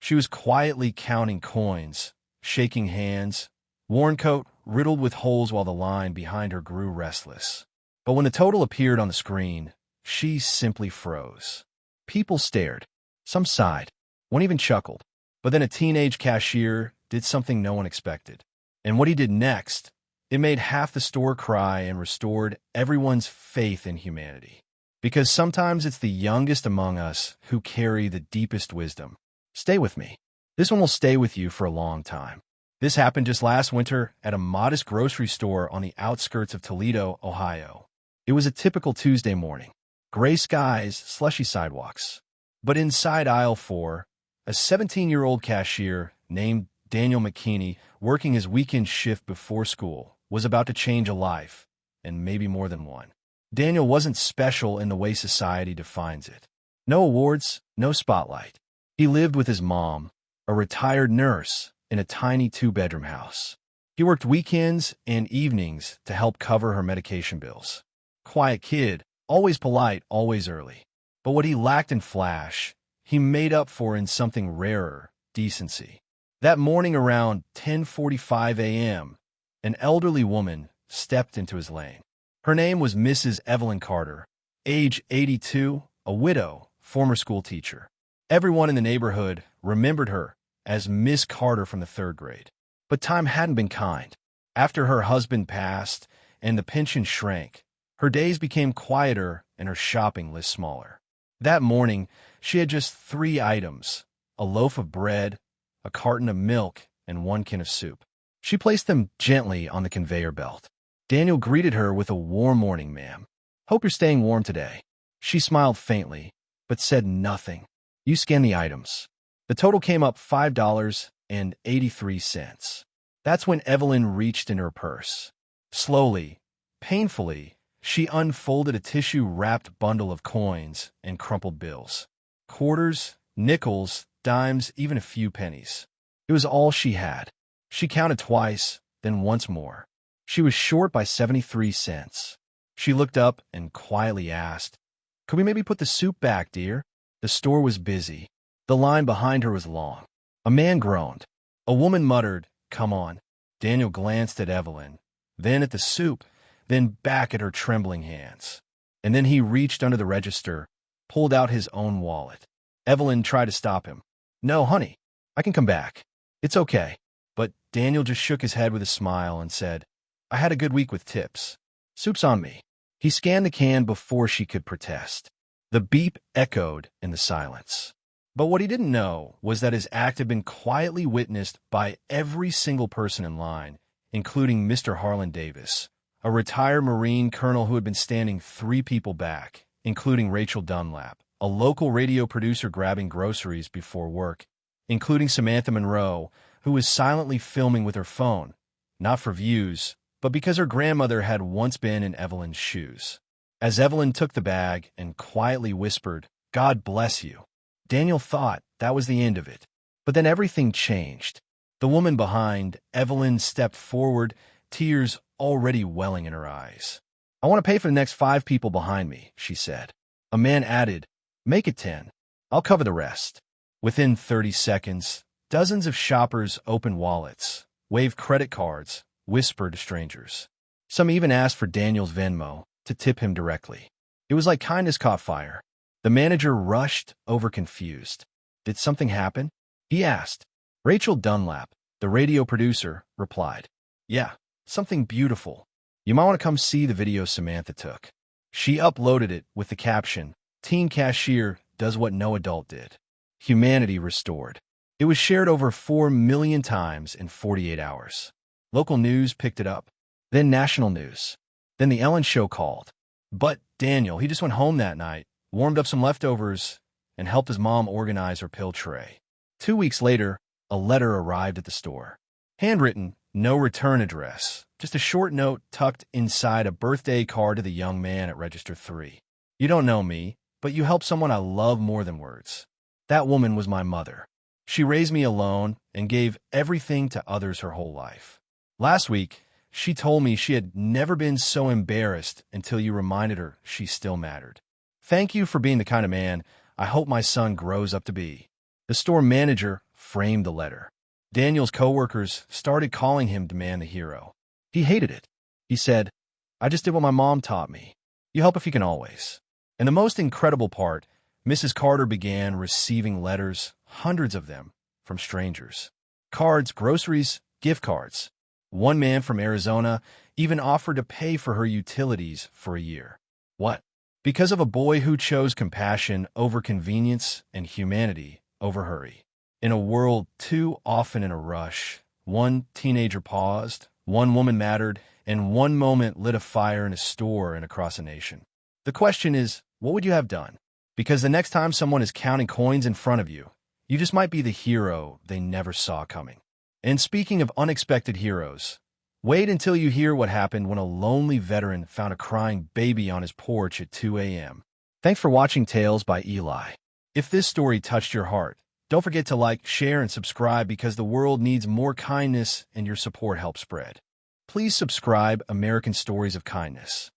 She was quietly counting coins, shaking hands, worn coat riddled with holes while the line behind her grew restless. But when the total appeared on the screen, she simply froze. People stared. Some sighed. One even chuckled. But then a teenage cashier did something no one expected. And what he did next, it made half the store cry and restored everyone's faith in humanity. Because sometimes it's the youngest among us who carry the deepest wisdom. Stay with me. This one will stay with you for a long time. This happened just last winter at a modest grocery store on the outskirts of Toledo, Ohio. It was a typical Tuesday morning. Gray skies, slushy sidewalks. But inside aisle 4, a 17-year-old cashier named Daniel McKinney, working his weekend shift before school, was about to change a life, and maybe more than one. Daniel wasn't special in the way society defines it. No awards, no spotlight. He lived with his mom, a retired nurse, in a tiny 2-bedroom house. He worked weekends and evenings to help cover her medication bills. Quiet kid, always polite, always early. But what he lacked in flash, he made up for in something rarer, decency. That morning around 10:45 a.m., an elderly woman stepped into his lane. Her name was Mrs. Evelyn Carter, age 82, a widow, former school teacher. Everyone in the neighborhood remembered her as Miss Carter from the 3rd grade. But time hadn't been kind. After her husband passed and the pension shrank, her days became quieter and her shopping list smaller. That morning, she had just 3 items: a loaf of bread, a carton of milk, and 1 can of soup. She placed them gently on the conveyor belt. Daniel greeted her with a warm morning, ma'am. Hope you're staying warm today. She smiled faintly, but said nothing. You scan the items. The total came up $5.83. That's when Evelyn reached in her purse. Slowly, painfully, she unfolded a tissue-wrapped bundle of coins and crumpled bills. Quarters, nickels, dimes, even a few pennies. It was all she had. She counted twice, then once more. She was short by 73 cents. She looked up and quietly asked, "Could we maybe put the soup back, dear?" The store was busy. The line behind her was long. A man groaned. A woman muttered, "Come on." Daniel glanced at Evelyn, then at the soup, then back at her trembling hands. And then he reached under the register, pulled out his own wallet. Evelyn tried to stop him. "No, honey, I can come back. It's okay." But Daniel just shook his head with a smile and said, "I had a good week with tips. Soup's on me." He scanned the can before she could protest. The beep echoed in the silence. But what he didn't know was that his act had been quietly witnessed by every single person in line, including Mr. Harlan Davis, a retired Marine colonel who had been standing 3 people back, including Rachel Dunlap, a local radio producer grabbing groceries before work, including Samantha Monroe, who was silently filming with her phone, not for views, but because her grandmother had once been in Evelyn's shoes. As Evelyn took the bag and quietly whispered, "God bless you," Daniel thought that was the end of it. But then everything changed. The woman behind Evelyn stepped forward, tears already welling in her eyes. "I want to pay for the next 5 people behind me," she said. A man added, "Make it 10. I'll cover the rest." Within 30 seconds, dozens of shoppers opened wallets, waved credit cards, whispered to strangers. Some even asked for Daniel's Venmo to tip him directly. It was like kindness caught fire. The manager rushed over confused. "Did something happen?" he asked. Rachel Dunlap, the radio producer, replied, "Yeah, something beautiful. You might want to come see the video Samantha took." She uploaded it with the caption, "Teen Cashier does what no adult did. Humanity restored." It was shared over 4 million times in 48 hours. Local news picked it up, then national news. Then the Ellen Show called. But Daniel, he just went home that night, warmed up some leftovers, and helped his mom organize her pill tray. 2 weeks later, a letter arrived at the store. Handwritten, no return address, just a short note tucked inside a birthday card to the young man at Register 3. "You don't know me, but you helped someone I love more than words. That woman was my mother. She raised me alone and gave everything to others her whole life. Last week, she told me she had never been so embarrassed until you reminded her she still mattered. Thank you for being the kind of man I hope my son grows up to be." The store manager framed the letter. Daniel's coworkers started calling him the man, the hero. He hated it. He said, "I just did what my mom taught me. You help if you can always." And the most incredible part, Mrs. Carter began receiving letters, hundreds of them, from strangers. Cards, groceries, gift cards. One man from Arizona even offered to pay for her utilities for a year. What? Because of a boy who chose compassion over convenience and humanity over hurry. In a world too often in a rush, one teenager paused, one woman mattered, and one moment lit a fire in a store and across a nation. The question is, what would you have done? Because the next time someone is counting coins in front of you, you just might be the hero they never saw coming. And speaking of unexpected heroes, wait until you hear what happened when a lonely veteran found a crying baby on his porch at 2 a.m. Thanks for watching Tales by Eli. If this story touched your heart, don't forget to like, share, and subscribe because the world needs more kindness and your support helps spread. Please subscribe American Stories of Kindness.